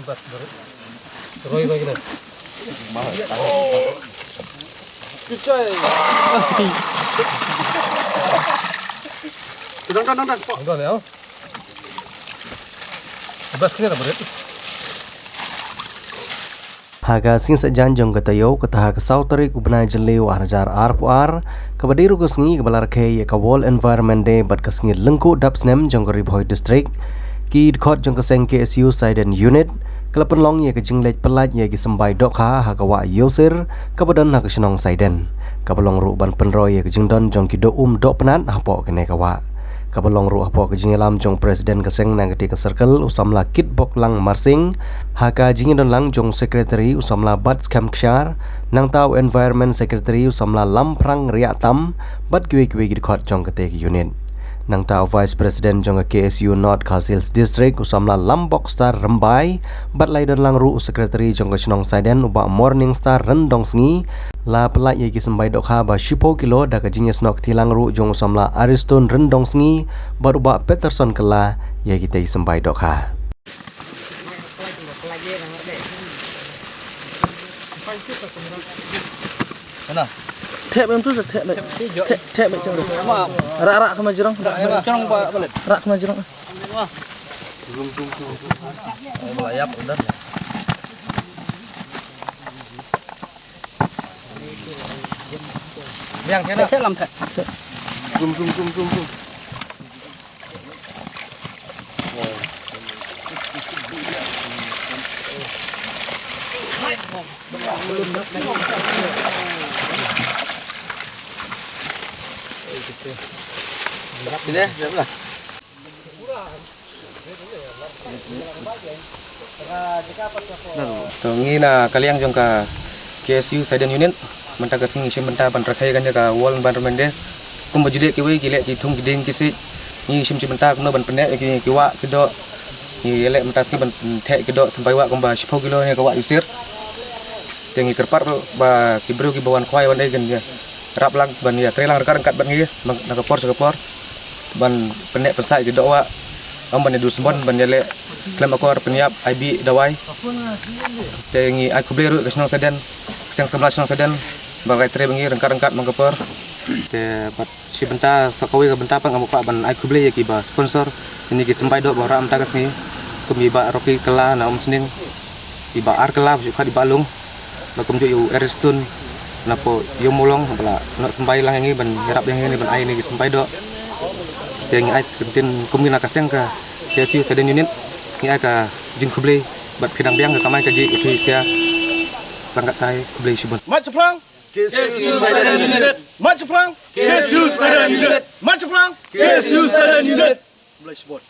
Bas baru. Roy gini. Kucai. Dan. Udah ya. Bas kini dah berat. Haga sing sejanjong katayo kataha kasau tarik ubna jeleu arjar arpuar kabadiru kusngi kabalar ke ka wall environment day bat kasngi lengku dapsnem jonggori boy district ki khot jong kaseng KSU Saiden unit kalapan long ye ka jinglej pelat ye ki sembai dokha hakawa yosir kabadan ha kasnong Saiden kabalong ru ban penro ye ka jingdon jong ki do dok penat hapo kene kawa kabalong ru hapo ka jingelam jong presiden kaseng nang ketika circle usamla kit bok lang marsing haka jingidon lang jong secretary usamla bat scam kshar nang tau environment secretary usamla lamprang riatam bat kiwe ki khot jong ketek unit nang tau vice president jong KSU North Khasils district usamla lambok star rembai bat laidon lang ru secretary jong kasnong Saiden uba morning star rendong sngi la pelak ye ki sembai dokha ba shipo kilo da ka jinyes nok tilang ru jong usamla ariston rendong sngi bat uba Peterson kala ye ki tei sembai dokha Mana? Tep yang tu tep macam tu. Rak ke majurang. Majurang balik. Rak ke majurang. Belayap udah. Yang kena. Tep lam tep. Gum. Sini, jawablah. Ngi na kaliang jong ka KSU Saiden unit menta ka singi menta ban rakai kan ka wall environment de kum bajude ki we ki le ki thum ki ding ki si ni sim menta kum ban pene ki wa ki do ni le menta si ban the ki do sampai wa kum ba 10 kilo ni ka wa usir tengi kerpar ba ki bro ki bawan khwai wan de kan ya rap lang ban ya trelang rekar angkat ban ngi na ka por ban pene pesai ki do wa am ban du sembon ban le klem akor peniap IB dawai tengi aku bleru ke senang Saiden keseng sebelah senang Saiden bagai tre bengi rengkat mangkapor te pat si benta sakawi ke benta pang amuka ban aku ble ki ba sponsor ini ki sempai do bara am tagas ni kumi ba roki kala na senin iba ar kala juga di balung bakum ju Ariston napo yo mulong bala nak sempai lang ngi ban yarap yang ini ban ai ni ki sempai do tengi ai kentin kumi na kaseng ka KSU Saiden unit ni ka jing kuble bat pidang biang ka kamai ka ji itu sia langkat tai kuble shubun Maju perang. KSU Saiden unit. Maju perang. KSU Saiden unit. Maju perang. KSU Saiden unit. Boleh sebut.